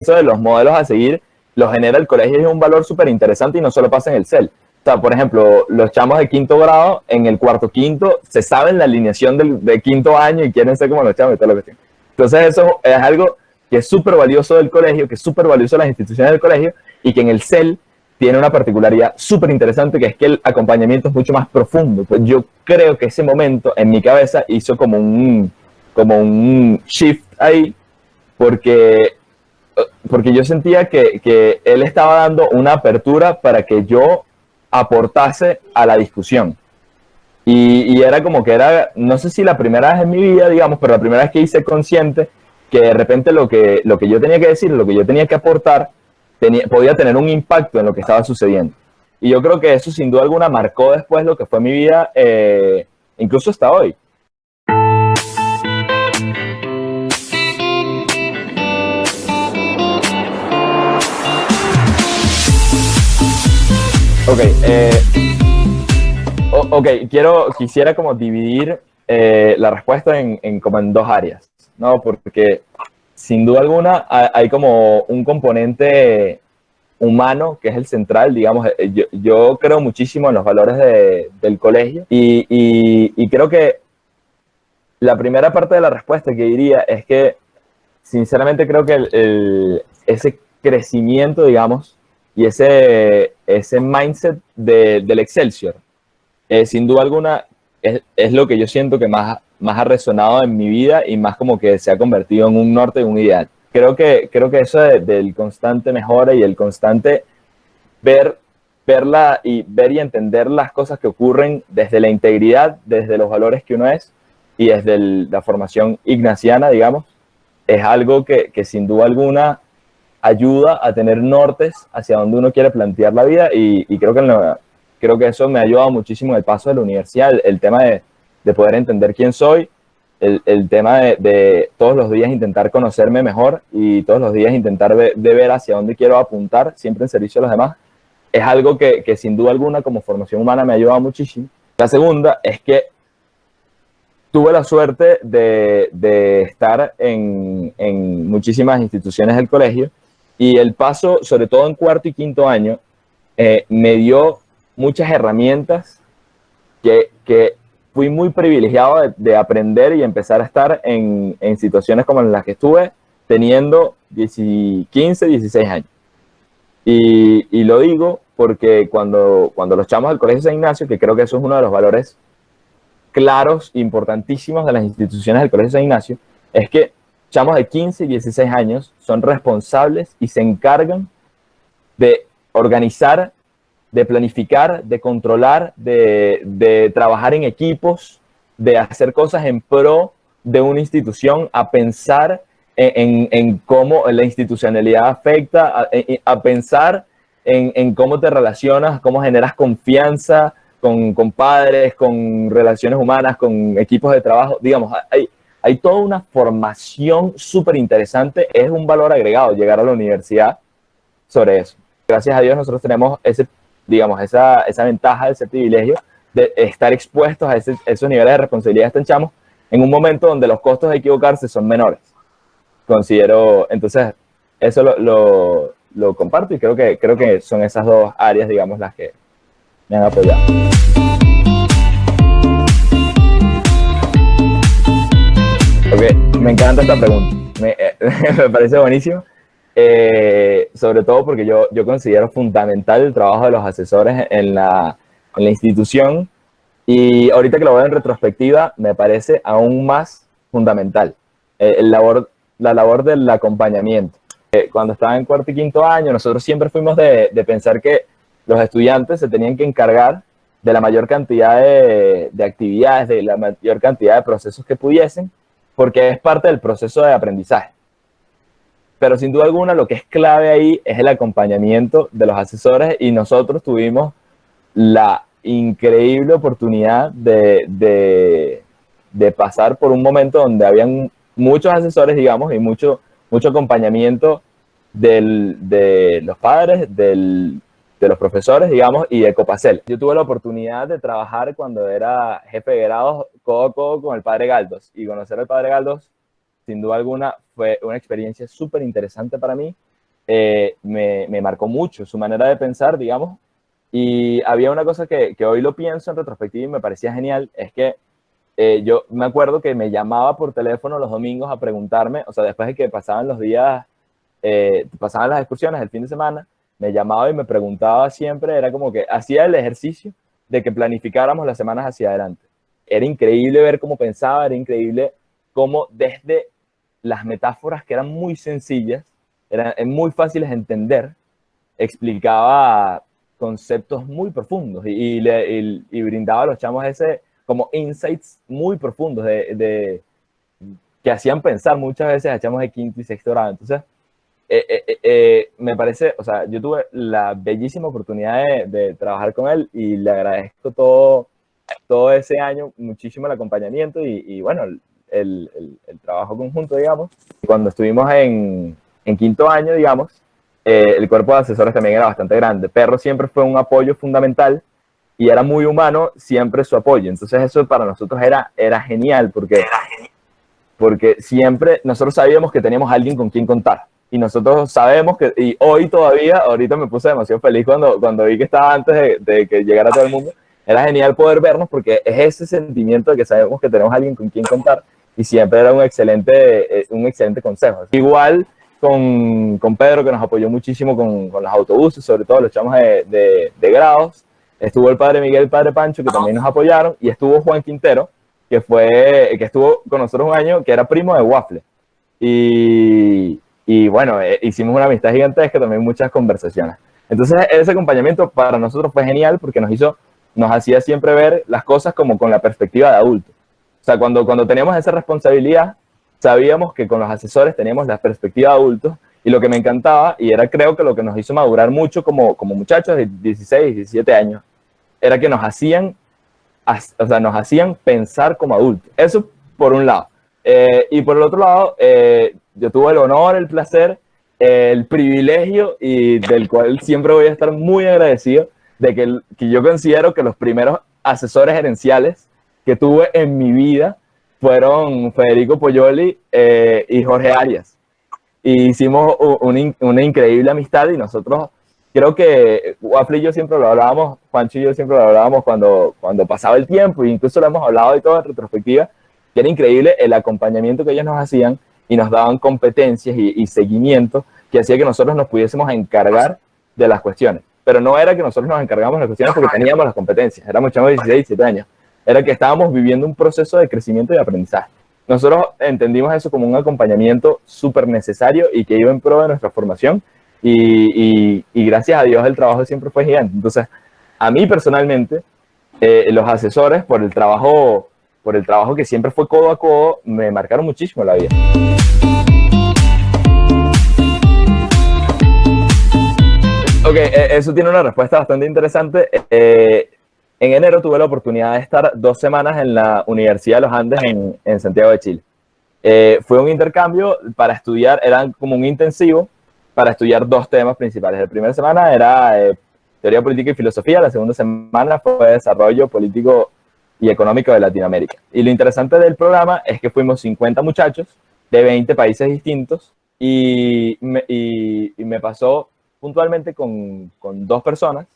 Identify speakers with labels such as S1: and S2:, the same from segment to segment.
S1: eso de los modelos a seguir lo genera el colegio y es un valor súper interesante y no solo pasa en el CEL. O sea, por ejemplo, los chamos de quinto grado, en el cuarto quinto, se saben la alineación de quinto año y quieren ser como los chamos y todo lo que tienen. Entonces eso es algo que es súper valioso del colegio, que es súper valioso de las instituciones del colegio y que en el CEL tiene una particularidad súper interesante, que es que el acompañamiento es mucho más profundo. Pues yo creo que ese momento en mi cabeza hizo como un shift ahí, porque porque yo sentía que él estaba dando una apertura para que yo aportase a la discusión. Y era como que era, no sé si la primera vez en mi vida, digamos, pero la primera vez que hice consciente que de repente lo que yo tenía que decir, lo que yo tenía que aportar, podía tener un impacto en lo que estaba sucediendo. Y yo creo que eso sin duda alguna marcó después lo que fue mi vida, incluso hasta hoy. Ok, ok, quisiera como dividir la respuesta como en dos áreas, ¿no? Porque sin duda alguna hay como un componente humano que es el central, digamos, yo creo muchísimo en los valores del colegio y creo que la primera parte de la respuesta que diría es que sinceramente creo que ese crecimiento, digamos, y ese mindset del Excelsior, sin duda alguna, es lo que yo siento que más ha resonado en mi vida y más como que se ha convertido en un norte, en un ideal. Creo que eso del constante mejora y el constante ver, ver y entender las cosas que ocurren desde la integridad, desde los valores que uno es y desde la formación ignaciana, digamos, es algo que sin duda alguna ayuda a tener nortes hacia donde uno quiere plantear la vida y creo que eso me ha ayudado muchísimo en el paso de la universidad, el tema de poder entender quién soy, el tema de todos los días intentar conocerme mejor y todos los días intentar de ver hacia dónde quiero apuntar, siempre en servicio a los demás, es algo que sin duda alguna como formación humana me ha ayudado muchísimo. La segunda es que tuve la suerte de estar en muchísimas instituciones del colegio y el paso, sobre todo en cuarto y quinto año, me dio muchas herramientas que fui muy privilegiado de aprender y empezar a estar en situaciones como en las que estuve teniendo 15, 16 años. Y lo digo porque cuando los chamos del Colegio San Ignacio, que creo que eso es uno de los valores claros, importantísimos de las instituciones del Colegio San Ignacio, es que chamos de 15 y 16 años son responsables y se encargan de organizar, de planificar, de controlar, de trabajar en equipos, de hacer cosas en pro de una institución, a pensar en cómo la institucionalidad afecta, a pensar en cómo te relacionas, cómo generas confianza con padres, con relaciones humanas, con equipos de trabajo. Digamos, hay toda una formación súper interesante. Es un valor agregado llegar a la universidad sobre eso. Gracias a Dios nosotros tenemos digamos, esa ventaja, ese privilegio de estar expuestos a esos niveles de responsabilidad que estamos en un momento donde los costos de equivocarse son menores. Considero, entonces, eso lo comparto y creo que son esas dos áreas, digamos, las que me han apoyado. Okay, me encanta esta pregunta, me parece buenísimo, sobre todo porque yo considero fundamental el trabajo de los asesores en la institución y ahorita que lo veo en retrospectiva me parece aún más fundamental la labor del acompañamiento. Cuando estaba en cuarto y quinto año nosotros siempre fuimos de pensar que los estudiantes se tenían que encargar de la mayor cantidad de actividades, de la mayor cantidad de procesos que pudiesen, porque es parte del proceso de aprendizaje. Pero sin duda alguna lo que es clave ahí es el acompañamiento de los asesores y nosotros tuvimos la increíble oportunidad de pasar por un momento donde habían muchos asesores, digamos, y mucho acompañamiento de los padres, de los profesores, digamos, y de Copacel. Yo tuve la oportunidad de trabajar cuando era jefe de grados codo a codo con el padre Galdos y conocer al padre Galdos sin duda alguna fue una experiencia súper interesante para mí me marcó mucho su manera de pensar, digamos. Y había una cosa que hoy lo pienso en retrospectiva y me parecía genial, es que yo me acuerdo que me llamaba por teléfono los domingos a preguntarme, o sea, después de que pasaban los días, pasaban las excursiones el fin de semana, me llamaba y me preguntaba siempre, era como que hacía el ejercicio de que planificáramos las semanas hacia adelante. Era increíble ver cómo pensaba, era increíble cómo desde las metáforas que eran muy sencillas, eran muy fáciles de entender, explicaba conceptos muy profundos y brindaba a los chamos ese como insights muy profundos que hacían pensar muchas veces a chamos de quinto y sexto grado. Entonces, me parece, o sea, yo tuve la bellísima oportunidad de trabajar con él y le agradezco todo ese año, muchísimo el acompañamiento y bueno, el trabajo conjunto, digamos. Cuando estuvimos en quinto año, digamos, el cuerpo de asesores también era bastante grande. Perro siempre fue un apoyo fundamental y era muy humano siempre su apoyo. Entonces eso para nosotros era genial porque siempre nosotros sabíamos que teníamos alguien con quien contar. Y nosotros sabemos que, y hoy todavía, ahorita me puse demasiado feliz cuando vi que estaba antes de que llegara todo el mundo. Era genial poder vernos porque es ese sentimiento de que sabemos que tenemos alguien con quien contar y siempre era un excelente consejo. Igual con Pedro, que nos apoyó muchísimo con los autobuses, sobre todo los chamos de grados. Estuvo el padre Miguel, el padre Pancho, que también nos apoyaron, y estuvo Juan Quintero, que estuvo con nosotros un año, que era primo de Waffle. Y bueno, hicimos una amistad gigantesca, también muchas conversaciones. Entonces, ese acompañamiento para nosotros fue genial porque nos hacía siempre ver las cosas como con la perspectiva de adulto. O sea, cuando teníamos esa responsabilidad, sabíamos que con los asesores teníamos la perspectiva de adultos y lo que me encantaba, y era creo que lo que nos hizo madurar mucho como muchachos de 16, 17 años, era que nos hacían pensar como adultos. Eso por un lado. Y por el otro lado, yo tuve el honor, el placer, el privilegio y del cual siempre voy a estar muy agradecido de que yo considero que los primeros asesores gerenciales que tuve en mi vida fueron Federico Poyoli y Jorge Arias. Y hicimos una increíble amistad y nosotros, creo que Waffle y yo siempre lo hablábamos, Juancho y yo siempre lo hablábamos cuando pasaba el tiempo, e incluso lo hemos hablado y todo en retrospectiva, que era increíble el acompañamiento que ellos nos hacían y nos daban competencias y seguimiento que hacía que nosotros nos pudiésemos encargar de las cuestiones. Pero no era que nosotros nos encargamos de las cuestiones porque teníamos las competencias, éramos chavos de 16, 17 años. Era que estábamos viviendo un proceso de crecimiento y aprendizaje. Nosotros entendimos eso como un acompañamiento súper necesario y que iba en pro de nuestra formación y gracias a Dios el trabajo siempre fue gigante. Entonces, a mí personalmente, los asesores por el trabajo que siempre fue codo a codo, me marcaron muchísimo la vida. Ok, eso tiene una respuesta bastante interesante. En enero tuve la oportunidad de estar 2 semanas en la Universidad de los Andes en Santiago de Chile. Fue un intercambio para estudiar, era como un intensivo para estudiar 2 temas principales. La primera semana era teoría política y filosofía, la segunda semana fue desarrollo político y económico de Latinoamérica. Y lo interesante del programa es que fuimos 50 muchachos de 20 países distintos y me pasó puntualmente con 2 personas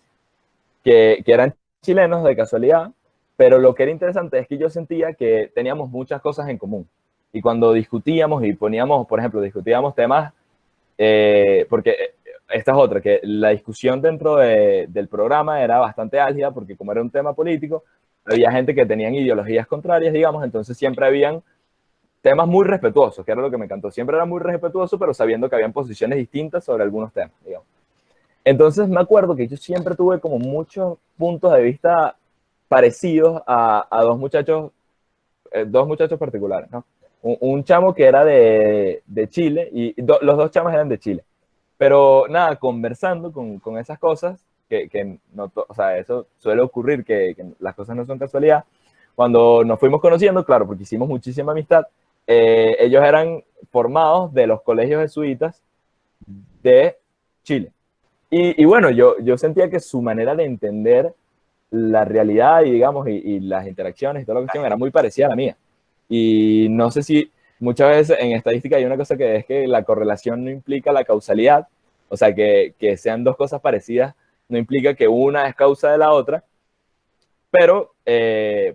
S1: que eran chilenos de casualidad, pero lo que era interesante es que yo sentía que teníamos muchas cosas en común. Y cuando discutíamos y poníamos, por ejemplo, discutíamos temas, porque esta es otra, que la discusión dentro del programa era bastante álgida, porque como era un tema político, había gente que tenían ideologías contrarias, digamos, entonces siempre habían temas muy respetuosos, que era lo que me encantó. Siempre era muy respetuoso, pero sabiendo que habían posiciones distintas sobre algunos temas, digamos. Entonces me acuerdo que yo siempre tuve como muchos puntos de vista parecidos a 2 muchachos particulares, ¿no? Un chamo que era de Chile y los 2 chamos eran de Chile. Pero nada, conversando con esas cosas, que no, o sea, eso suele ocurrir, que las cosas no son casualidad. Cuando nos fuimos conociendo, claro, porque hicimos muchísima amistad, ellos eran formados de los colegios jesuitas de Chile. Y bueno, yo sentía que su manera de entender la realidad y, digamos, y las interacciones y toda la cuestión era muy parecida a la mía. Y no sé si muchas veces en estadística hay una cosa que es que la correlación no implica la causalidad. O sea, que sean dos cosas parecidas no implica que una es causa de la otra, pero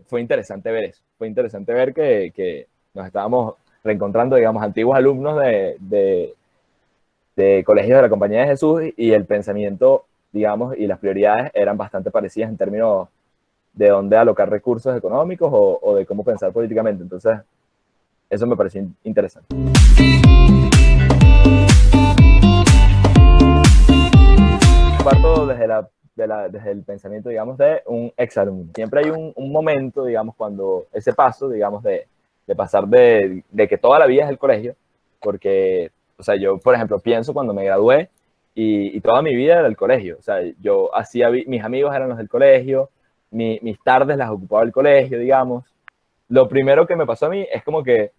S1: fue interesante ver eso. Fue interesante ver que nos estábamos reencontrando, digamos, antiguos alumnos de colegios de la Compañía de Jesús y el pensamiento, digamos, y las prioridades eran bastante parecidas en términos de dónde alocar recursos económicos o de cómo pensar políticamente. Entonces, eso me pareció interesante. Parto desde el pensamiento, digamos, de un exalumno. Siempre hay un momento, digamos, cuando ese paso, digamos, de pasar de que toda la vida es el colegio, porque, o sea, yo, por ejemplo, pienso cuando me gradué y toda mi vida era el colegio. O sea, yo hacía, mis amigos eran los del colegio, mis tardes las ocupaba el colegio, digamos. Lo primero que me pasó a mí es como que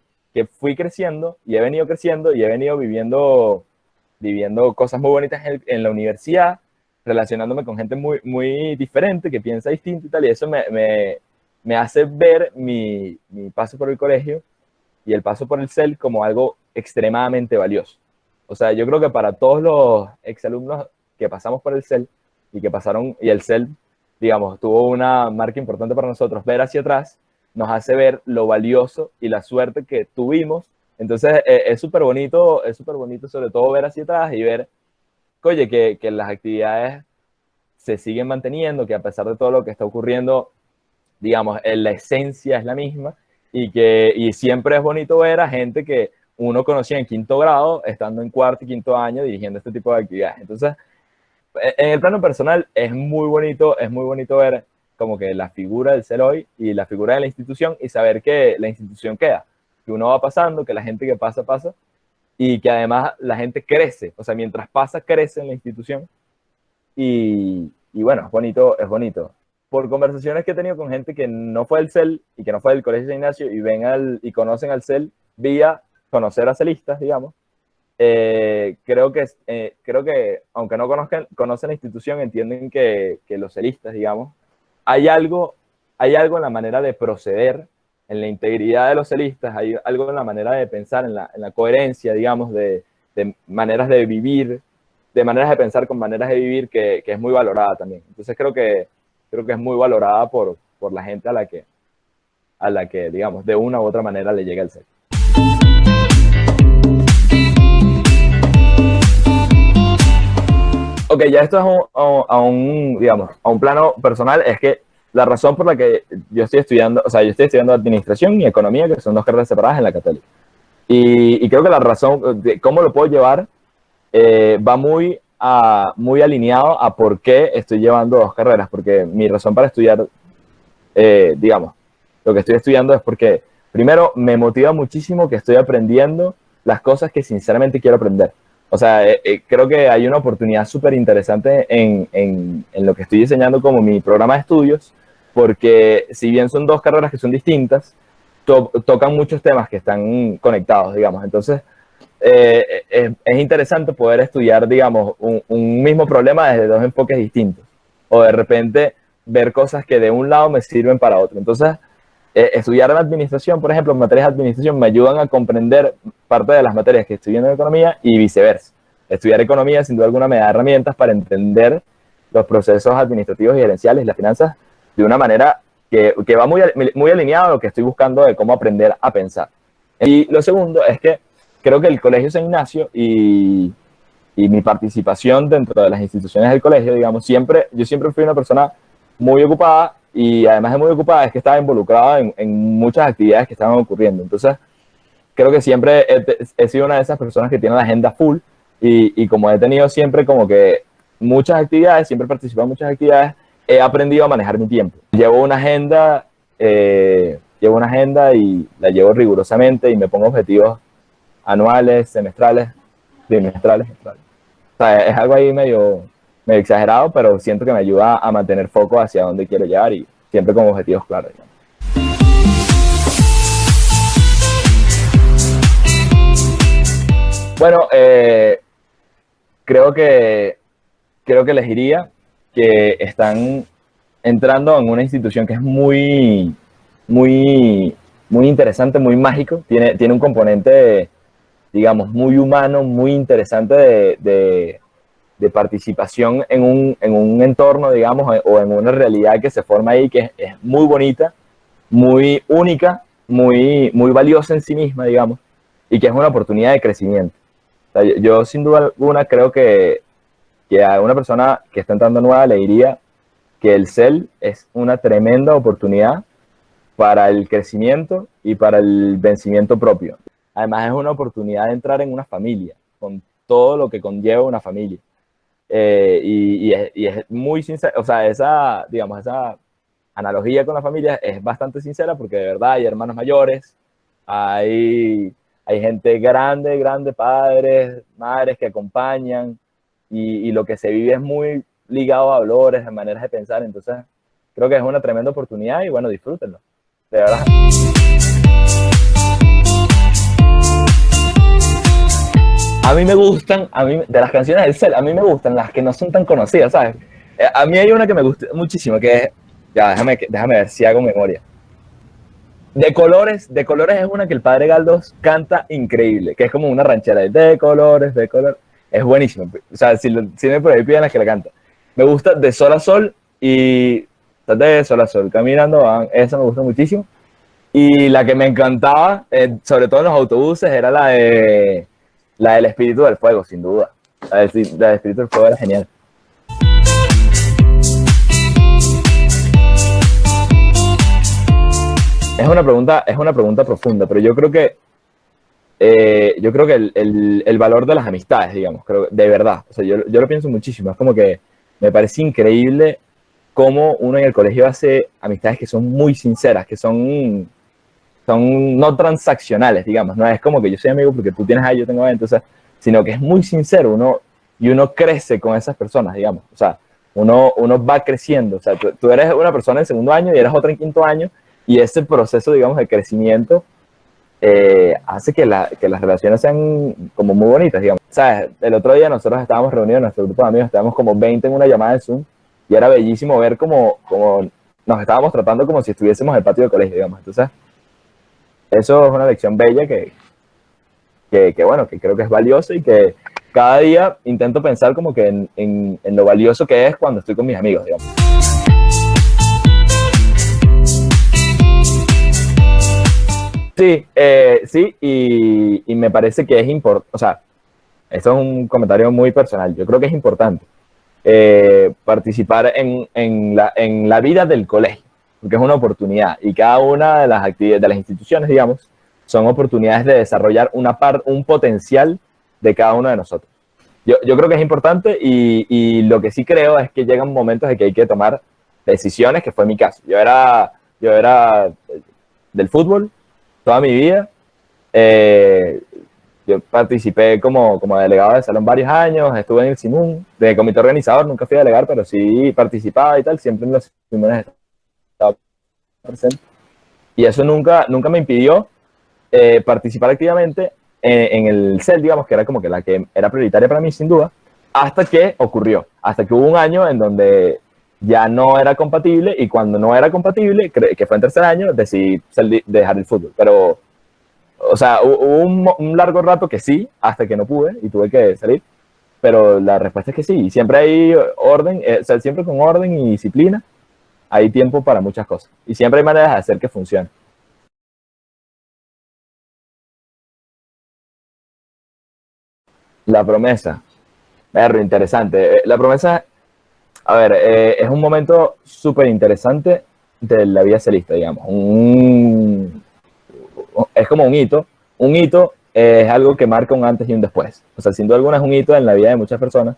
S1: fui creciendo y he venido creciendo y he venido viviendo cosas muy bonitas en la universidad, relacionándome con gente muy, muy diferente, que piensa distinto y tal, y eso me hace ver mi paso por el colegio y el paso por el CEL como algo extremadamente valioso. O sea, yo creo que para todos los exalumnos que pasamos por el CEL y que pasaron, y el CEL, digamos, tuvo una marca importante para nosotros, ver hacia atrás nos hace ver lo valioso y la suerte que tuvimos. Entonces es súper bonito sobre todo ver hacia atrás y ver, oye, que las actividades se siguen manteniendo, que a pesar de todo lo que está ocurriendo, digamos, la esencia es la misma y siempre es bonito ver a gente que uno conocía en quinto grado, estando en cuarto y quinto año dirigiendo este tipo de actividades. Entonces, en el plano personal es muy bonito ver como que la figura del CEL hoy y la figura de la institución y saber que la institución queda, que uno va pasando, que la gente que pasa, pasa y que además la gente crece, o sea, mientras pasa, crece en la institución y bueno, es bonito. Por conversaciones que he tenido con gente que no fue del CEL y que no fue del Colegio San Ignacio y conocen al CEL vía conocer a celistas, digamos, creo que aunque no conocen la institución, entienden que los celistas, digamos, hay algo en la manera de proceder, en la integridad de los celistas, hay algo en la manera de pensar, en la coherencia, digamos, de maneras de vivir, de maneras de pensar con maneras de vivir que es muy valorada también. Entonces creo que es muy valorada por la gente a la que, digamos, de una u otra manera le llega el CEL. Ok, ya esto es digamos, a un plano personal, es que la razón por la que yo estoy estudiando, o sea, yo estoy estudiando Administración y Economía, que son dos carreras separadas en la Católica. Y creo que la razón de cómo lo puedo llevar va muy alineado a por qué estoy llevando dos carreras, porque mi razón para estudiar, digamos, lo que estoy estudiando es porque, primero, me motiva muchísimo que estoy aprendiendo las cosas que sinceramente quiero aprender. O sea, creo que hay una oportunidad súper interesante en lo que estoy diseñando como mi programa de estudios, porque si bien son dos carreras que son distintas, tocan muchos temas que están conectados, digamos. Entonces, es interesante poder estudiar, digamos, un mismo problema desde dos enfoques distintos. O de repente ver cosas que de un lado me sirven para otro. Entonces, estudiar en administración, por ejemplo, materias de administración me ayudan a comprender parte de las materias que estoy viendo en economía y viceversa. Estudiar economía, sin duda alguna, me da herramientas para entender los procesos administrativos y gerenciales y las finanzas de una manera que va muy alineado a lo que estoy buscando de cómo aprender a pensar. Y lo segundo es que creo que el Colegio San Ignacio y mi participación dentro de las instituciones del colegio, digamos, yo siempre fui una persona muy ocupada y además de muy ocupada es que estaba involucrada en muchas actividades que estaban ocurriendo. Entonces, creo que siempre he sido una de esas personas que tiene la agenda full y como he tenido siempre como que muchas actividades, siempre he participado en muchas actividades, he aprendido a manejar mi tiempo. Llevo una agenda y la llevo rigurosamente y me pongo objetivos anuales, semestrales, trimestrales. O sea, es algo ahí medio exagerado, pero siento que me ayuda a mantener foco hacia dónde quiero llegar y siempre con objetivos claros, digamos. Bueno, creo que elegiría que están entrando en una institución que es muy, muy, muy interesante, muy mágico. Tiene un componente, digamos, muy humano, muy interesante de participación en un entorno, digamos, o en una realidad que se forma ahí, que es muy bonita, muy única, muy valiosa en sí misma, digamos, y que es una oportunidad de crecimiento. O sea, yo sin duda alguna creo que a una persona que está entrando nueva le diría que el CEL es una tremenda oportunidad para el crecimiento y para el vencimiento propio. Además es una oportunidad de entrar en una familia, con todo lo que conlleva una familia. Y es muy sincero, o sea, digamos, esa analogía con la familia es bastante sincera porque de verdad hay hermanos mayores, hay gente grande, padres, madres que acompañan y lo que se vive es muy ligado a valores, a maneras de pensar, entonces creo que es una tremenda oportunidad y bueno, disfrútenlo, de verdad. A mí me gustan, de las canciones del Cel, a mí me gustan las que no son tan conocidas, ¿sabes? A mí hay una que me gusta muchísimo, que es, ya, déjame ver si hago memoria. De Colores es una que el padre Galdos canta increíble, que es como una ranchera de Colores, de Colores. Es buenísimo. O sea, si me por ahí piden las que la canta. Me gusta de Sol a Sol y de Sol a Sol, caminando van. Esa me gusta muchísimo. Y la que me encantaba, sobre todo en los autobuses, era la del Espíritu del Fuego, sin duda. La del Espíritu del Fuego era genial. Es una pregunta profunda, pero yo creo que el valor de las amistades, digamos, creo, de verdad, o sea, yo lo pienso muchísimo, es como que me parece increíble cómo uno en el colegio hace amistades que son muy sinceras, que son no transaccionales, digamos, no es como que yo soy amigo porque tú tienes A, yo tengo B, entonces, sino que es muy sincero, y uno crece con esas personas, digamos, o sea, uno va creciendo, o sea, tú eres una persona en segundo año y eres otra en quinto año, y ese proceso, digamos, de crecimiento hace que las relaciones sean como muy bonitas, digamos. ¿Sabes? El otro día nosotros estábamos reunidos, nuestro grupo de amigos, estábamos como 20 en una llamada de Zoom, y era bellísimo ver cómo nos estábamos tratando como si estuviésemos en el patio del colegio, digamos. Entonces, eso es una lección bella bueno, que creo que es valiosa y que cada día intento pensar como que en lo valioso que es cuando estoy con mis amigos, digamos. Sí, sí, y me parece que es importante, o sea, esto es un comentario muy personal, yo creo que es importante participar en la vida del colegio, porque es una oportunidad y cada una de las actividades, de las instituciones, digamos, son oportunidades de desarrollar un potencial de cada uno de nosotros. Yo creo que es importante y lo que sí creo es que llegan momentos en que hay que tomar decisiones, que fue mi caso. Yo era del fútbol toda mi vida. Eh, yo participé como delegado de salón varios años, estuve en el Simún, de comité organizador, nunca fui a delegar, pero sí participaba y tal, siempre en los Simunes estaba presente. Y eso nunca me impidió participar activamente en el CEL, digamos, que era como que la que era prioritaria para mí, sin duda, hasta que hubo un año en donde ya no era compatible y cuando no era compatible, que fue en tercer año, decidí dejar el fútbol. Pero o sea, hubo un largo rato que sí, hasta que no pude y tuve que salir, pero la respuesta es que sí, y siempre hay orden, o sea, siempre con orden y disciplina hay tiempo para muchas cosas, y siempre hay maneras de hacer que funcione. La promesa, perro, interesante. La promesa, a ver, es un momento súper interesante de la vida celista, digamos. Es como un hito es algo que marca un antes y un después. O sea, sin duda alguna es un hito en la vida de muchas personas,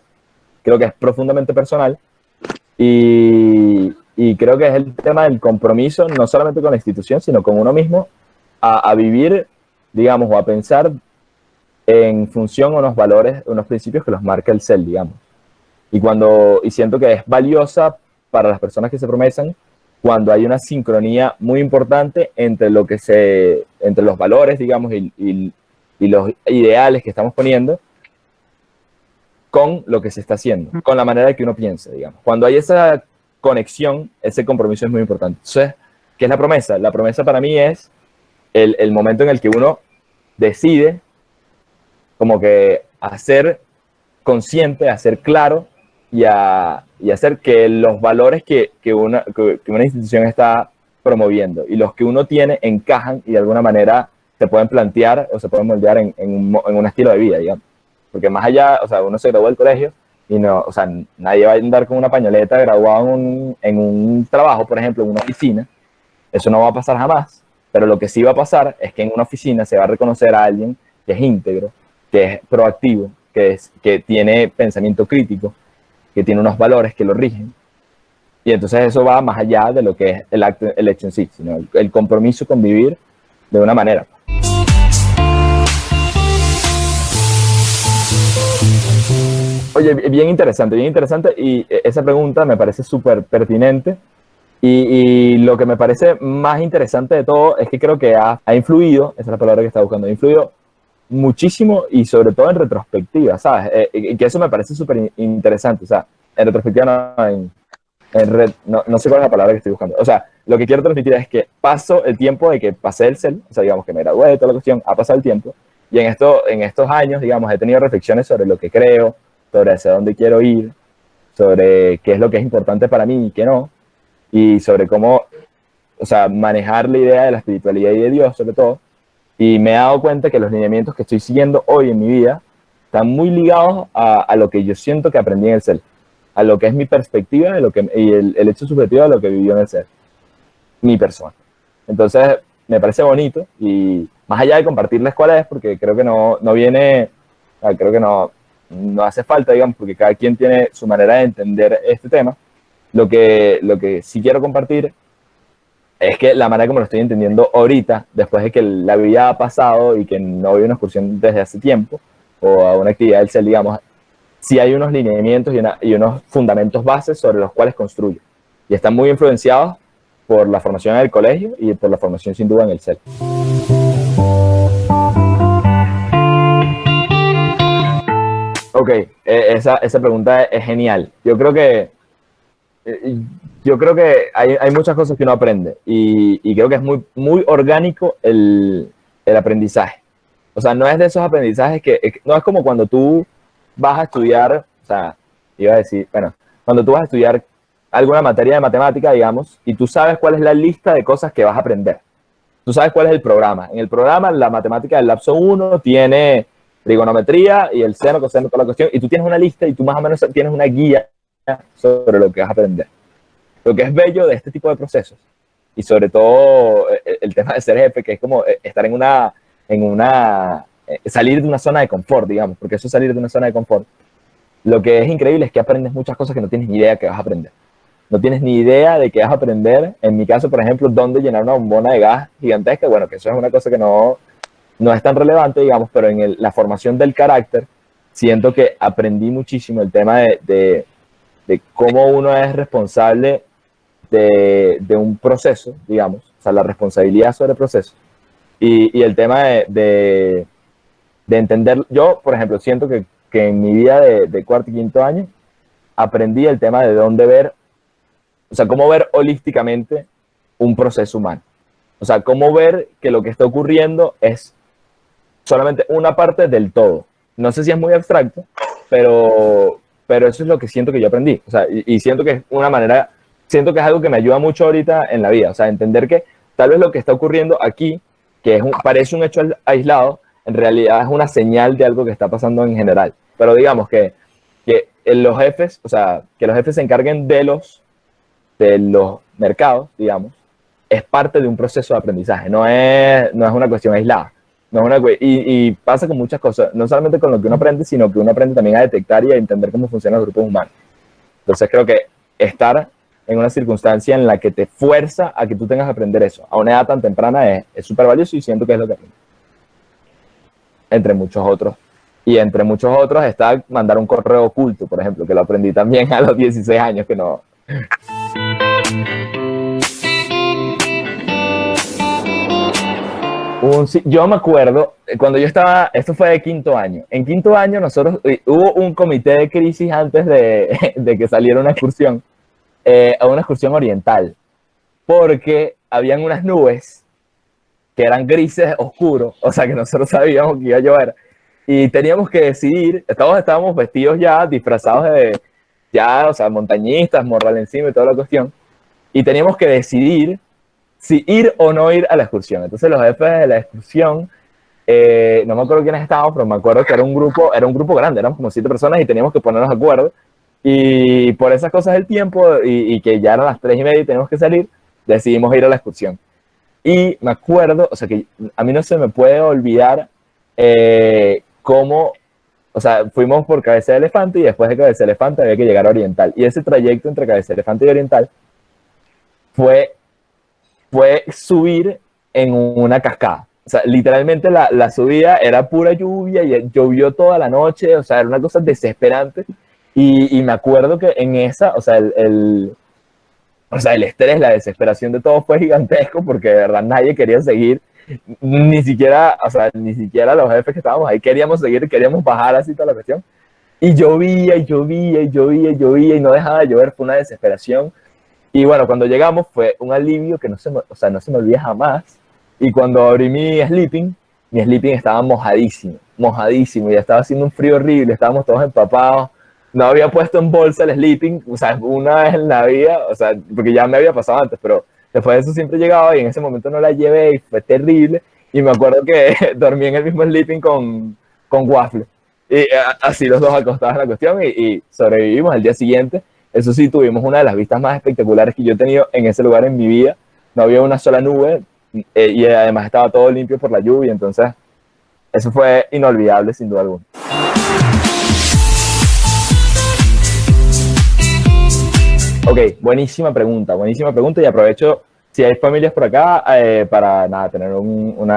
S1: creo que es profundamente personal y creo que es el tema del compromiso, no solamente con la institución, sino con uno mismo, a vivir, digamos, o a pensar en función a unos valores, unos principios que los marca el CEL, digamos. Y siento que es valiosa para las personas que se promesan cuando hay una sincronía muy importante entre los valores, digamos, y los ideales que estamos poniendo con lo que se está haciendo, con la manera que uno piensa, digamos. Cuando hay esa conexión, ese compromiso es muy importante. Entonces, ¿qué es la promesa? La promesa para mí es el momento en el que uno decide como que hacer consciente, a ser claro y a hacer que los valores que una institución está promoviendo y los que uno tiene encajan y de alguna manera se pueden plantear o se pueden moldear en un estilo de vida, digamos. Porque más allá, o sea, uno se graduó del colegio y no, o sea, nadie va a andar con una pañoleta graduado en un trabajo, por ejemplo, en una oficina. Eso no va a pasar jamás, pero lo que sí va a pasar es que en una oficina se va a reconocer a alguien que es íntegro, que es proactivo, que tiene pensamiento crítico, que tiene unos valores que lo rigen. Y entonces eso va más allá de lo que es el hecho en sí, sino el compromiso con vivir de una manera. Oye, bien interesante, y esa pregunta me parece súper pertinente. Y lo que me parece más interesante de todo es que creo que ha influido, esa es la palabra que estaba buscando, ha influido muchísimo y sobre todo en retrospectiva, ¿sabes? Que eso me parece súper interesante, o sea, en retrospectiva no, no sé cuál es la palabra que estoy buscando. O sea, lo que quiero transmitir es que paso el tiempo de que pasé el CEL, o sea, digamos que me gradué de toda la cuestión, ha pasado el tiempo, y en estos años, digamos, he tenido reflexiones sobre lo que creo, sobre hacia dónde quiero ir, sobre qué es lo que es importante para mí y qué no, y sobre cómo, o sea, manejar la idea de la espiritualidad y de Dios, sobre todo. Y me he dado cuenta que los lineamientos que estoy siguiendo hoy en mi vida están muy ligados a lo que yo siento que aprendí en el CEL, a lo que es mi perspectiva de lo que, y el hecho subjetivo de lo que vivió en el CEL, mi persona. Entonces, me parece bonito y más allá de compartirles cuál es, porque creo que no viene, creo que no hace falta, digamos, porque cada quien tiene su manera de entender este tema. Lo que sí quiero compartir es que la manera como lo estoy entendiendo ahorita, después de que la vida ha pasado y que no voy a una excursión desde hace tiempo, o a una actividad del CEL, digamos, sí hay unos lineamientos y unos fundamentos bases sobre los cuales construyo. Y están muy influenciados por la formación en el colegio y por la formación sin duda en el CEL. Ok, esa pregunta es genial. Yo creo que hay muchas cosas que uno aprende y creo que es muy orgánico el aprendizaje. O sea, no es de esos aprendizajes no es como cuando tú vas a estudiar, o sea, iba a decir, bueno, cuando tú vas a estudiar alguna materia de matemática, digamos, y tú sabes cuál es la lista de cosas que vas a aprender. Tú sabes cuál es el programa. En el programa, la matemática del lapso 1 tiene trigonometría y el seno, coseno, toda la cuestión, y tú tienes una lista y tú más o menos tienes una guía sobre lo que vas a aprender. Lo que es bello de este tipo de procesos, y sobre todo el tema de ser jefe, que es como estar salir de una zona de confort, digamos, porque eso es salir de una zona de confort. Lo que es increíble es que aprendes muchas cosas que no tienes ni idea que vas a aprender. No tienes ni idea de qué vas a aprender. En mi caso, por ejemplo, dónde llenar una bombona de gas gigantesca. Bueno, que eso es una cosa que no es tan relevante, digamos, pero en la formación del carácter, siento que aprendí muchísimo el tema de cómo uno es responsable de un proceso, digamos, o sea, la responsabilidad sobre el proceso. Y el tema de entender, yo, por ejemplo, siento que en mi vida de cuarto y quinto año aprendí el tema de dónde ver, o sea, cómo ver holísticamente un proceso humano. O sea, cómo ver que lo que está ocurriendo es solamente una parte del todo. No sé si es muy abstracto, pero eso es lo que siento que yo aprendí. O sea, y siento que es una manera, siento que es algo que me ayuda mucho ahorita en la vida. O sea, entender que tal vez lo que está ocurriendo aquí, que parece un hecho aislado, en realidad es una señal de algo que está pasando en general. Pero digamos que los jefes, o sea, que los jefes se encarguen de los mercados, digamos, es parte de un proceso de aprendizaje, no es una cuestión aislada. No es y pasa con muchas cosas, no solamente con lo que uno aprende, sino que uno aprende también a detectar y a entender cómo funcionan los grupos humanos. Entonces creo que estar en una circunstancia en la que te fuerza a que tú tengas que aprender eso a una edad tan temprana es súper valioso y siento que es lo que aprendo. Entre muchos otros. Y entre muchos otros está mandar un correo oculto, por ejemplo, que lo aprendí también a los 16 años, que no. Yo me acuerdo, cuando yo estaba, esto fue de quinto año. En quinto año nosotros, hubo un comité de crisis antes de que saliera una excursión, a una excursión oriental, porque habían unas nubes que eran grises oscuros, o sea que nosotros sabíamos que iba a llover, y teníamos que decidir, todos estábamos vestidos ya, disfrazados de, ya, o sea, montañistas, morral encima y toda la cuestión, y teníamos que decidir si ir o no ir a la excursión. Entonces los jefes de la excursión, no me acuerdo quiénes estábamos, pero me acuerdo que era un grupo grande, éramos como 7 personas y teníamos que ponernos de acuerdo. Y por esas cosas del tiempo y que ya eran las 3:30 y teníamos que salir, decidimos ir a la excursión. Y me acuerdo, o sea, que a mí no se me puede olvidar cómo, o sea, fuimos por Cabeza de Elefante y después de Cabeza de Elefante había que llegar a Oriental. Y ese trayecto entre Cabeza de Elefante y Oriental fue, fue subir en una cascada. O sea, literalmente la subida era pura lluvia y llovió toda la noche, o sea, era una cosa desesperante. Y me acuerdo que en esa, o sea, el estrés, la desesperación de todos fue gigantesco porque de verdad nadie quería seguir, ni siquiera, o sea, ni siquiera los jefes que estábamos ahí queríamos seguir, queríamos bajar así toda la cuestión. Y llovía, y llovía, y llovía, y llovía, y no dejaba de llover, fue una desesperación. Y bueno, cuando llegamos fue un alivio que no se me, o sea, no se me olvida jamás. Y cuando abrí mi sleeping estaba mojadísimo, mojadísimo, y estaba haciendo un frío horrible, estábamos todos empapados. No había puesto en bolsa el sleeping, o sea, una vez en la vida, o sea, porque ya me había pasado antes, pero después de eso siempre llegaba y en ese momento no la llevé y fue terrible. Y me acuerdo que dormí en el mismo sleeping con waffle. Y así los dos acostados en la cuestión y sobrevivimos al día siguiente. Eso sí, tuvimos una de las vistas más espectaculares que yo he tenido en ese lugar en mi vida. No había una sola nube y además estaba todo limpio por la lluvia, entonces eso fue inolvidable sin duda alguna. Ok, buenísima pregunta y aprovecho si hay familias por acá para nada, tener un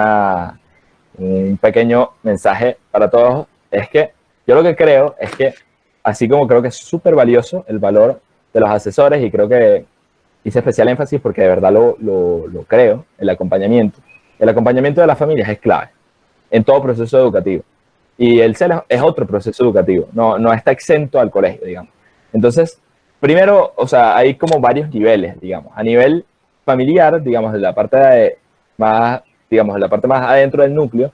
S1: pequeño mensaje para todos. Es que yo lo que creo es que, así como creo que es súper valioso el valor de los asesores y creo que hice especial énfasis porque de verdad lo creo, el acompañamiento de las familias es clave en todo proceso educativo. Y el CEL es otro proceso educativo, no está exento al colegio, digamos. Entonces, primero, o sea, hay como varios niveles, digamos. A nivel familiar, digamos, de la parte más, digamos, de la parte más adentro del núcleo,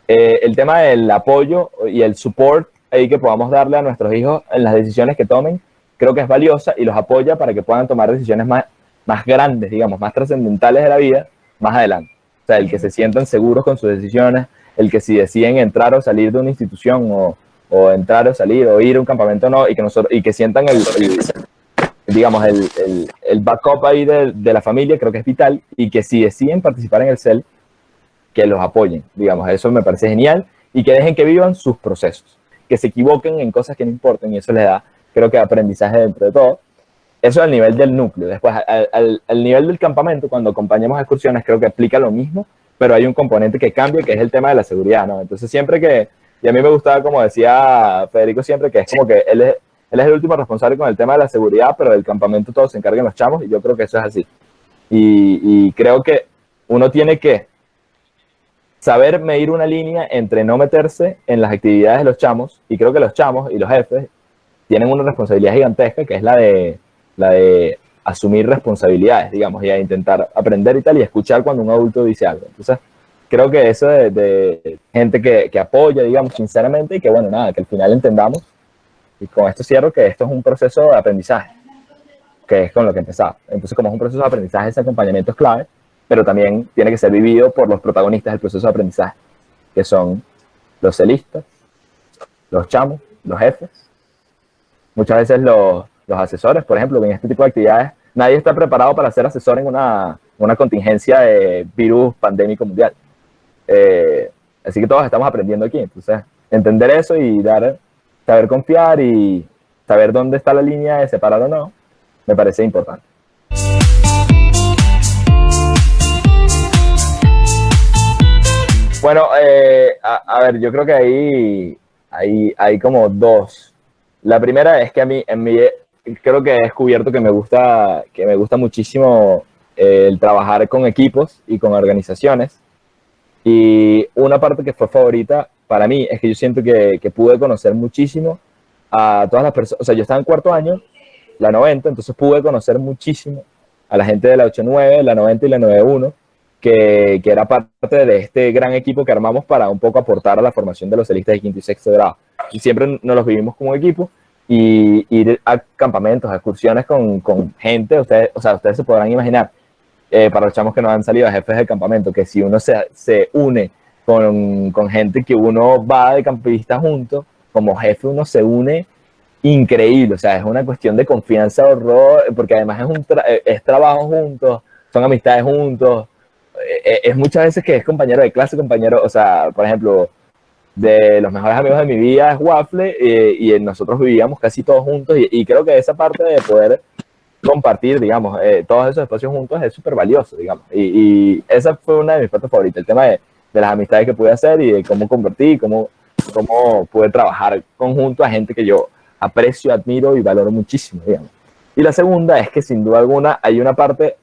S1: el tema del apoyo y el support ahí que podamos darle a nuestros hijos en las decisiones que tomen, creo que es valiosa y los apoya para que puedan tomar decisiones más grandes, digamos, más trascendentales de la vida más adelante. O sea, el que se sientan seguros con sus decisiones, el que si deciden entrar o salir de una institución o entrar o salir o ir a un campamento o no, y que sientan digamos, el backup ahí de la familia, creo que es vital, y que si deciden participar en el CEL, que los apoyen, digamos, eso me parece genial, y que dejen que vivan sus procesos, que se equivoquen en cosas que no importan, y eso les da, creo que aprendizaje dentro de todo. Eso al nivel del núcleo. Después, al nivel del campamento, cuando acompañamos a excursiones, creo que aplica lo mismo, pero hay un componente que cambia, que es el tema de la seguridad, ¿no? Entonces, siempre que, y a mí me gustaba, como decía Federico siempre, que es como que él es el último responsable con el tema de la seguridad, pero del campamento todos se encargan los chamos, y yo creo que eso es así. Y creo que uno tiene que saber medir una línea entre no meterse en las actividades de los chamos, y creo que los chamos y los jefes tienen una responsabilidad gigantesca, que es la de asumir responsabilidades, digamos, y a intentar aprender y tal, y escuchar cuando un adulto dice algo. Entonces, creo que eso de gente que apoya, digamos, sinceramente, y que, bueno, nada, que al final entendamos, y con esto cierro, que esto es un proceso de aprendizaje, que es con lo que empezaba. Entonces, como es un proceso de aprendizaje, ese acompañamiento es clave, pero también tiene que ser vivido por los protagonistas del proceso de aprendizaje, que son los celistas, los chamos, los jefes, muchas veces los asesores, por ejemplo, en este tipo de actividades, nadie está preparado para ser asesor en una contingencia de virus pandémico mundial. Así que todos estamos aprendiendo aquí. Entonces, entender eso y saber confiar y saber dónde está la línea de separar o no, me parece importante. Bueno, a ver, yo creo que hay como dos. La primera es que a mí, creo que he descubierto que me gusta muchísimo el trabajar con equipos y con organizaciones. Y una parte que fue favorita para mí es que yo siento que pude conocer muchísimo a todas las personas. O sea, yo estaba en cuarto año, la 90, entonces pude conocer muchísimo a la gente de la 89, la 90 y la 91. que era parte de este gran equipo que armamos para un poco aportar a la formación de los celistas de quinto y sexto grado. Y siempre nos los vivimos como equipo y ir a campamentos, a excursiones con gente, ustedes se podrán imaginar, para los chamos que nos han salido a jefes de campamento, que si uno se une con gente que uno va de campista juntos, como jefe uno se une increíble, o sea, es una cuestión de confianza, horror, porque además es trabajo juntos, son amistades juntos, es muchas veces que es compañero de clase, compañero, o sea, por ejemplo, de los mejores amigos de mi vida es Waffle, y nosotros vivíamos casi todos juntos, y creo que esa parte de poder compartir, digamos, todos esos espacios juntos es súper valioso, digamos, y esa fue una de mis partes favoritas, el tema de las amistades que pude hacer y de cómo convertir, cómo pude trabajar conjunto a gente que yo aprecio, admiro y valoro muchísimo, digamos. Y la segunda es que sin duda alguna hay una parte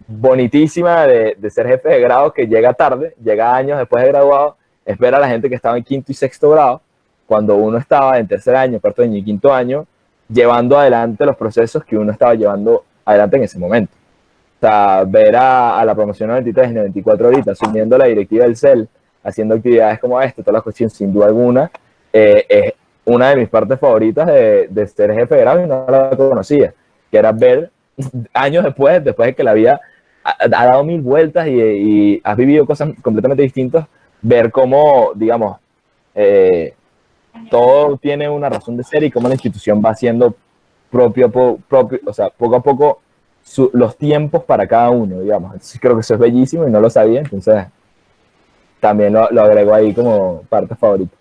S1: bonitísima de ser jefe de grado que llega tarde, llega años después de graduado, espera a la gente que estaba en quinto y sexto grado, cuando uno estaba en tercer año, cuarto año y quinto año, llevando adelante los procesos que uno estaba llevando adelante en ese momento. O sea, ver a la promoción 93 y 94 ahorita, asumiendo la directiva del CEL, haciendo actividades como esta, toda la cuestión, sin duda alguna, es una de mis partes favoritas de ser jefe de grado y no la conocía, que era ver años después de que la vida ha dado mil vueltas y has vivido cosas completamente distintas, ver cómo, digamos, todo tiene una razón de ser y cómo la institución va haciendo o sea, poco a poco los tiempos para cada uno, digamos. Entonces creo que eso es bellísimo y no lo sabía, entonces también lo agrego ahí como parte favorita.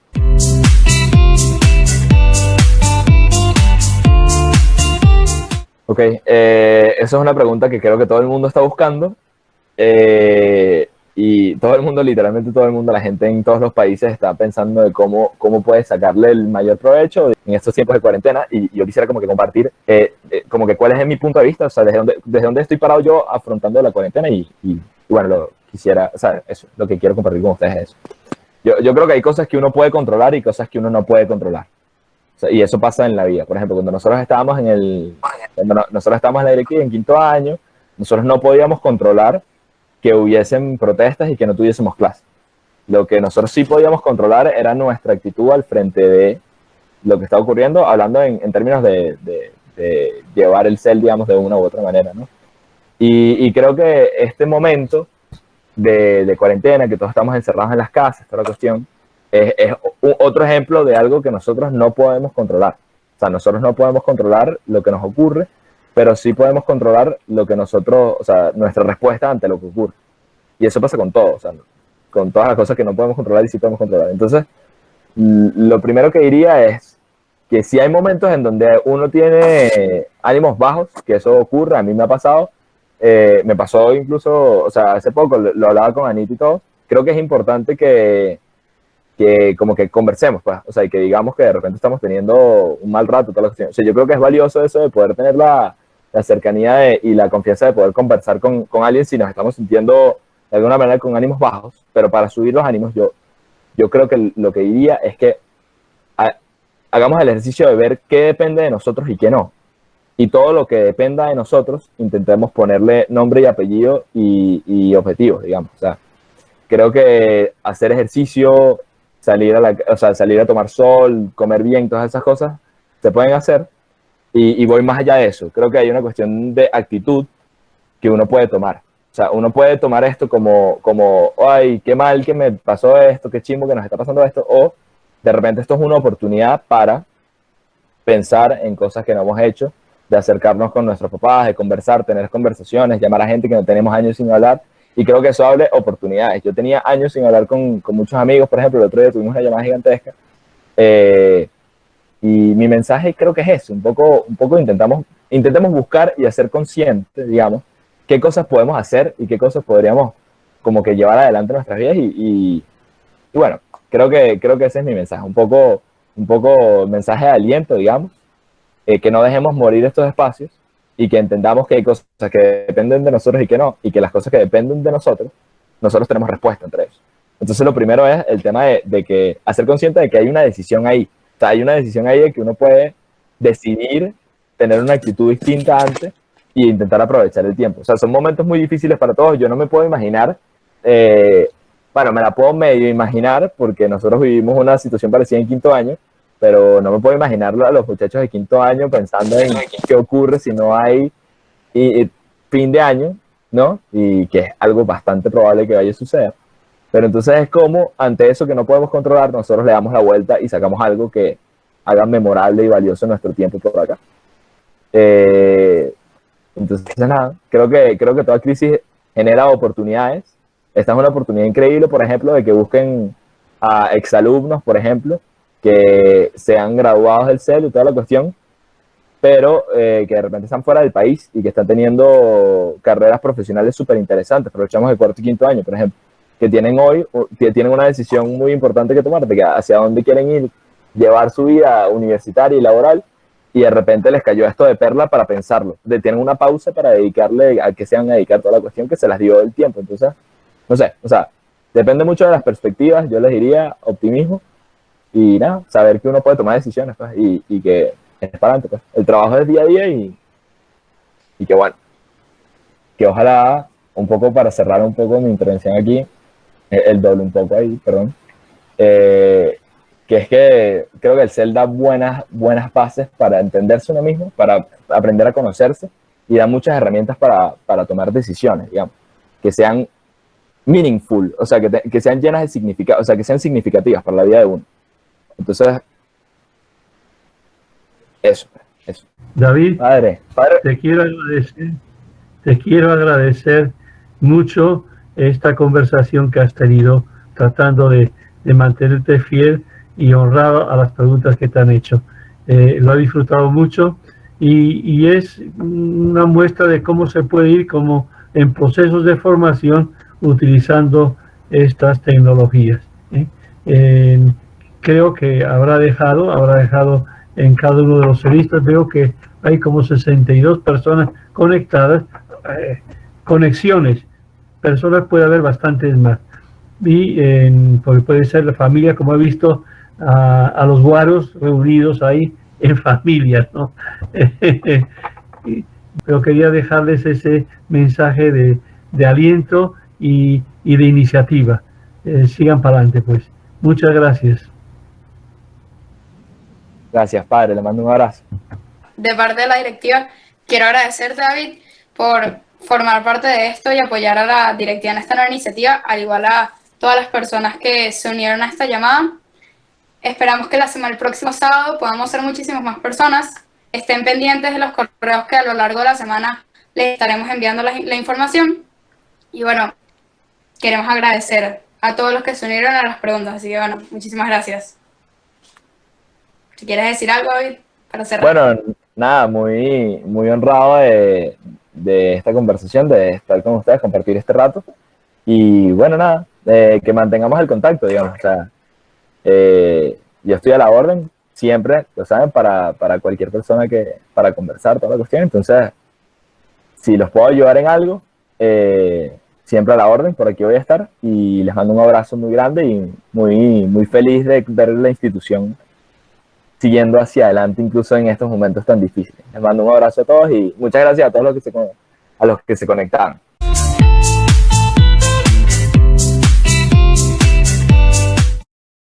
S1: Ok, esa es una pregunta que creo que todo el mundo está buscando, y todo el mundo, literalmente todo el mundo, la gente en todos los países está pensando de cómo puede sacarle el mayor provecho en estos tiempos de cuarentena, y yo quisiera como que compartir como que cuál es mi punto de vista, o sea, desde dónde estoy parado yo afrontando la cuarentena y bueno, quisiera, o sea, eso, lo que quiero compartir con ustedes es eso. Yo creo que hay cosas que uno puede controlar y cosas que uno no puede controlar. O sea, y eso pasa en la vida. Por ejemplo, cuando nosotros estábamos nosotros estábamos en la directiva en quinto año, nosotros no podíamos controlar que hubiesen protestas y que no tuviésemos clase. Lo que nosotros sí podíamos controlar era nuestra actitud al frente de lo que está ocurriendo, hablando en términos de llevar el CEL, digamos, de una u otra manera, ¿no? Y creo que este momento de cuarentena, que todos estamos encerrados en las casas, toda la cuestión, es otro ejemplo de algo que nosotros no podemos controlar. O sea, nosotros no podemos controlar lo que nos ocurre, pero sí podemos controlar lo que nosotros, o sea, nuestra respuesta ante lo que ocurre. Y eso pasa con todo, o sea, con todas las cosas que no podemos controlar y sí podemos controlar. Entonces, lo primero que diría es que si hay momentos en donde uno tiene ánimos bajos, que eso ocurre, a mí me ha pasado, me pasó incluso, o sea, hace poco lo hablaba con Anita y todo, creo que es importante que como que conversemos, pues, o sea, y que digamos que de repente estamos teniendo un mal rato, toda la cuestión. O sea, yo creo que es valioso eso de poder tener la cercanía y la confianza de poder conversar con alguien si nos estamos sintiendo de alguna manera con ánimos bajos, pero para subir los ánimos yo creo que lo que diría es que hagamos el ejercicio de ver qué depende de nosotros y qué no. Y todo lo que dependa de nosotros, intentemos ponerle nombre y apellido y objetivos, digamos. O sea, creo que hacer ejercicio, salir a tomar sol, comer bien, todas esas cosas se pueden hacer. Y voy más allá de eso. Creo que hay una cuestión de actitud que uno puede tomar. O sea, uno puede tomar esto como ay, qué mal que me pasó esto, qué chimbo que nos está pasando esto, o de repente esto es una oportunidad para pensar en cosas que no hemos hecho, de acercarnos con nuestros papás, de conversar, tener conversaciones, llamar a gente que no tenemos años sin hablar, y creo que eso abre oportunidades. Yo tenía años sin hablar con muchos amigos, por ejemplo, el otro día tuvimos una llamada gigantesca, y mi mensaje creo que es eso, un poco intentemos buscar y hacer consciente, digamos, qué cosas podemos hacer y qué cosas podríamos como que llevar adelante en nuestras vidas y bueno, creo que ese es mi mensaje, un poco mensaje de aliento, digamos, que no dejemos morir estos espacios y que entendamos que hay cosas que dependen de nosotros y que no, y que las cosas que dependen de nosotros tenemos respuesta entre ellos. Entonces lo primero es el tema de que hacer consciente de que hay una decisión ahí, o sea, hay una decisión ahí de que uno puede decidir tener una actitud distinta antes y intentar aprovechar el tiempo. O sea, son momentos muy difíciles para todos. Yo no me puedo imaginar bueno, me la puedo medio imaginar porque nosotros vivimos una situación parecida en quinto año, pero no me puedo imaginarlo a los muchachos de quinto año pensando en qué ocurre si no hay fin de año, ¿no? Y que es algo bastante probable que vaya a suceder. Pero entonces es como, ante eso que no podemos controlar, nosotros le damos la vuelta y sacamos algo que haga memorable y valioso nuestro tiempo por acá. Entonces, nada, creo que toda crisis genera oportunidades. Esta es una oportunidad increíble, por ejemplo, de que busquen a exalumnos, por ejemplo, que sean graduados del CEL y toda la cuestión, pero que de repente están fuera del país y que están teniendo carreras profesionales súper interesantes. Aprovechamos el cuarto y quinto año, por ejemplo, que tienen hoy, que tienen una decisión muy importante que tomar de que hacia dónde quieren ir, llevar su vida universitaria y laboral, y de repente les cayó esto de perla para pensarlo. Tienen una pausa para dedicarle a que se van a dedicar toda la cuestión que se las dio el tiempo. Entonces, no sé, o sea, depende mucho de las perspectivas. Yo les diría optimismo y nada, saber que uno puede tomar decisiones, pues, y que es para adelante, pues. El trabajo es día a día y que bueno, que ojalá, un poco para cerrar un poco mi intervención aquí, el doble un poco ahí, perdón, que es que creo que el CEL da buenas bases para entenderse uno mismo, para aprender a conocerse y da muchas herramientas para tomar decisiones, digamos, que sean meaningful, o sea, que sean llenas de significado, o sea, que sean significativas para la vida de uno. Entonces, eso.
S2: David,
S1: Padre.
S2: te quiero agradecer mucho esta conversación que has tenido tratando de mantenerte fiel y honrado a las preguntas que te han hecho. Lo he disfrutado mucho y es una muestra de cómo se puede ir como en procesos de formación utilizando estas tecnologías. Creo que habrá dejado en cada uno de los celistas. Veo que hay como 62 personas conectadas, conexiones. Personas puede haber bastantes más. Y porque puede ser la familia, como he visto a los guaros reunidos ahí en familias, ¿no? Pero quería dejarles ese mensaje de aliento y de iniciativa. Sigan para adelante, pues. Muchas gracias.
S1: Gracias, padre. Le mando un abrazo.
S3: De parte de la directiva, quiero agradecer, David, por formar parte de esto y apoyar a la directiva en esta nueva iniciativa, al igual a todas las personas que se unieron a esta llamada. Esperamos que el próximo sábado podamos ser muchísimas más personas. Estén pendientes de los correos que a lo largo de la semana les estaremos enviando la información. Y bueno, queremos agradecer a todos los que se unieron a las preguntas. Así que bueno, muchísimas gracias. Si quieres decir algo, David, para cerrar.
S1: Bueno, nada, muy honrado de esta conversación, de estar con ustedes, compartir este rato. Y bueno, nada, que mantengamos el contacto, digamos. O sea, yo estoy a la orden, siempre, lo saben, para cualquier persona para conversar, toda la cuestión. Entonces, si los puedo ayudar en algo, siempre a la orden, por aquí voy a estar. Y les mando un abrazo muy grande y muy feliz de ver la institución siguiendo hacia adelante, incluso en estos momentos tan difíciles. Les mando un abrazo a todos y muchas gracias a todos los que se conectaron.